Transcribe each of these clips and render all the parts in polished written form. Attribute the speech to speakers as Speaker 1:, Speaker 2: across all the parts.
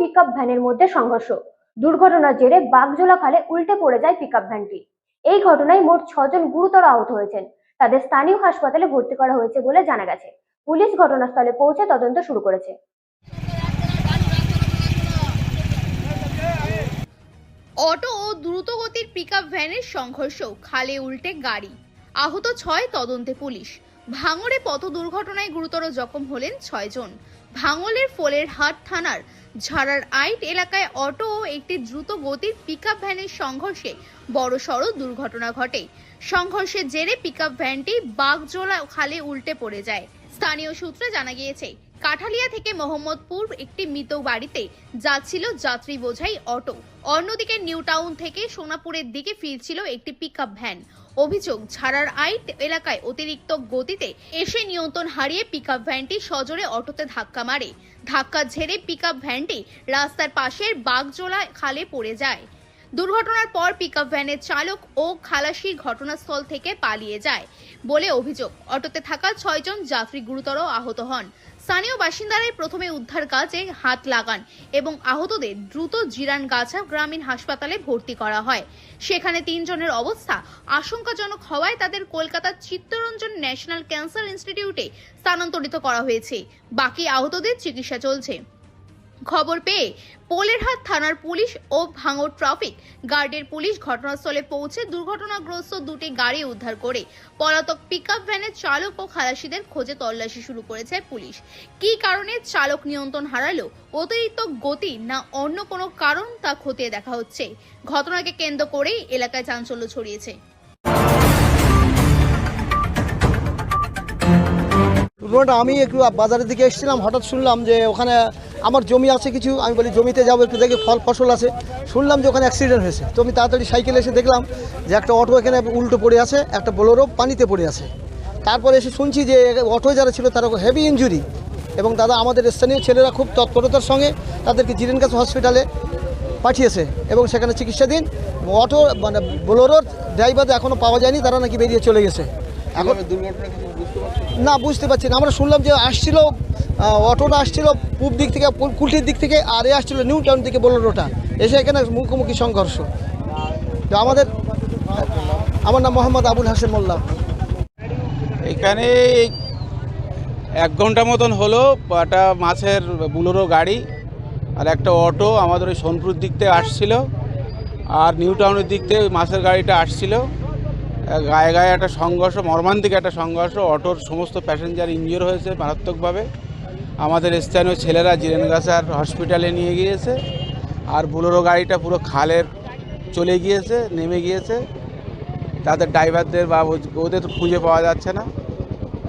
Speaker 1: Pickup ভ্যানের মধ্যে সংঘর্ষ। দুর্ঘটনার জেরে বাগজোলা খালে উল্টে পড়ে যায় পিকআপ ভ্যানটি। এই ঘটনায় মোট 6 জন গুরুতর আহত হয়েছেন। তাদের স্থানীয় হাসপাতালে ভর্তি করা হয়েছে বলে জানা গেছে। পুলিশ ঘটনাস্থলে পৌঁছে তদন্ত শুরু করেছে।
Speaker 2: অটো ও দ্রুতগতির পিকআপ ভ্যানের সংঘর্ষ, খালে উল্টে গাড়ি, আহত 6, তদন্তে পুলিশ। ভাঙড়ে পথ দুর্ঘটনায় গুরুতর জখম হলেন 6 জন। ভাঙলের ফোলেরহাট থানার ঝাড়ার আইট এলাকায় অটো ও একটি দ্রুত গতির পিকআপ ভ্যানের সংঘর্ষে বড়সড় দুর্ঘটনা ঘটে। সংঘর্ষের জেরে পিকআপ ভ্যানটি বাগজোলা খালে উল্টে পড়ে যায়। স্থানীয় সূত্রে জানা গিয়েছে, কাঠালিয়া থেকে মোহাম্মদপুর একটি মৃত বাড়িতে যাচ্ছিল যাত্রী বোঝাই অটো। অন্যদিকে নিউ টাউন থেকে সোনাপুরের দিকে ফিরছিল একটি পিকআপ ভ্যান। অভিযোগ, ঝাড়ার আইট এলাকায় অতিরিক্ত গতিতে এসে নিয়ন্ত্রণ হারিয়ে পিকআপ ভ্যানটি সজোরে অটোতে ধাক্কা মারে। ধাক্কার ঝেড়ে পিকআপ ভ্যানটি রাস্তার পাশের বাগজোলা খালে পড়ে যায়। দুর্ঘটনার পর পিকআপ ভ্যানের চালক ও খালাসি ঘটনাস্থল থেকে পালিয়ে যায় বলে অভিযোগ। অটোতে থাকা 6 জন যাত্রী গুরুতর আহত হন। স্থানীয় বাসিন্দারাই প্রথমে উদ্ধার কাজে হাত লাগান এবং আহতদের দ্রুত জিরানগাছা গ্রামীণ হাসপাতালে ভর্তি করা হয়। সেখানে 3 জনের অবস্থা আশঙ্কাজনক হওয়ায় তাদের কলকাতার চিত্তরঞ্জন ন্যাশনাল ক্যান্সার ইনস্টিটিউটে স্থানান্তরিত করা হয়েছে। বাকি আহতদের চিকিৎসা চলছে। খবর পেয়ে পোলেরহাট থানার পুলিশ ও ভাঙড় ট্রাফিক গার্ডের পুলিশ ঘটনাস্থলে পৌঁছে দুর্ঘটনাগ্রস্ত দুটি গাড়ি উদ্ধার করে পলাতক পিকআপ ভ্যানের চালক ও খালাসিদের খোঁজে তল্লাশি শুরু করেছে পুলিশ। কী কারণে চালক নিয়ন্ত্রণ হারালো, অতিরিক্ত গতি না অন্য কোনো কারণ, তা খতিয়ে দেখা হচ্ছে। ঘটনাকে কেন্দ্র করেই এলাকায় চাঞ্চল্য ছড়িয়েছে।
Speaker 3: আমি একটু বাজারের দিকে এসেছিলাম, হঠাৎ শুনলাম যে ওখানে আমার জমি আছে কিছু। আমি বলি জমিতে যাবো, একটু দেখি ফসল আছে। শুনলাম যে ওখানে অ্যাক্সিডেন্ট হয়েছে। তো আমি তাড়াতাড়ি সাইকেলে এসে দেখলাম যে একটা অটো এখানে উল্টো পড়ে আছে, একটা বোলেরো পানিতে পড়ে আছে। তারপরে এসে শুনছি যে অটোয় যারা ছিল তারা হেভি ইনজুরি, এবং দাদা আমাদের স্থানীয় ছেলেরা খুব তৎপরতার সঙ্গে তাদেরকে জিরেনগাছা হসপিটালে পাঠিয়েছে এবং সেখানে চিকিৎসাধীন। অটো মানে বোলেরোর ড্রাইভার এখনও পাওয়া যায়নি, তারা নাকি বেরিয়ে চলে গেছে। এখন না বুঝতে পারছি না। আমরা শুনলাম যে আসছিল অটোটা আসছিল পূব দিক থেকে, কুলটির দিক থেকে, আর এ আসছিল নিউ টাউন থেকে বোলেরোটা, এসে এখানে মুখোমুখি সংঘর্ষ। তো আমার নাম মোহাম্মদ আবুল হাসেম মোল্লা।
Speaker 4: এখানে 1 ঘন্টা মতন হলো একটা মাছের বোলেরো গাড়ি আর একটা অটো আমাদের ওই সোনপুর দিক থেকে আসছিল, আর নিউ টাউনের দিক থেকে ওই মাছের গাড়িটা আসছিল। গায়ে গায়ে একটা সংঘর্ষ, মর্মান্তিক একটা সংঘর্ষ। অটোর সমস্ত প্যাসেঞ্জার ইনজিওর হয়েছে মারাত্মকভাবে। আমাদের স্থানীয় ছেলেরা জিরেনগাছার হসপিটালে নিয়ে গিয়েছে, আর বোলেরো গাড়িটা পুরো খালের চলে গিয়েছে, নেমে গিয়েছে। তাদের ড্রাইভারদের বা ওদের খুঁজে পাওয়া যাচ্ছে না।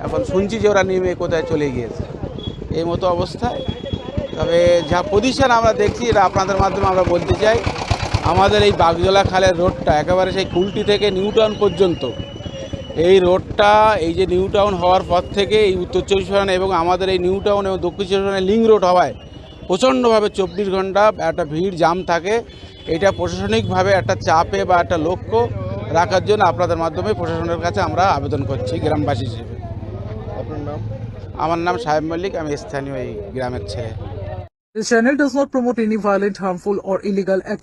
Speaker 4: এখন শুনছি যে ওরা নেমে কোথায় চলে গিয়েছে, এই মতো অবস্থায়। তবে যা পজিশন আমরা দেখছি, এটা আপনাদের মাধ্যমে আমরা বলতে চাই, আমাদের এই বাগজোলা খালের রোডটা একেবারে সেই কুলটি থেকে নিউ টাউন পর্যন্ত, এই রোডটা এই যে নিউ টাউন হওয়ার পর থেকে এই উত্তর 24 পরগনা এবং আমাদের এই নিউ টাউন এবং দক্ষিণ 24 পরগনা লিঙ্ক রোড হওয়ায় প্রচণ্ডভাবে 24 ঘন্টা একটা ভিড় জাম থাকে। এটা প্রশাসনিকভাবে একটা চাপে বা একটা লক্ষ্য রাখার জন্য আপনাদের মাধ্যমে প্রশাসনের কাছে আমরা আবেদন করছি গ্রামবাসী হিসেবে।
Speaker 5: আপনার নাম?
Speaker 4: আমার নাম সাহেব মল্লিক, আমি স্থানীয় এই গ্রামের ছেলে।
Speaker 6: This channel does not promote any violent, harmful, or illegal activity.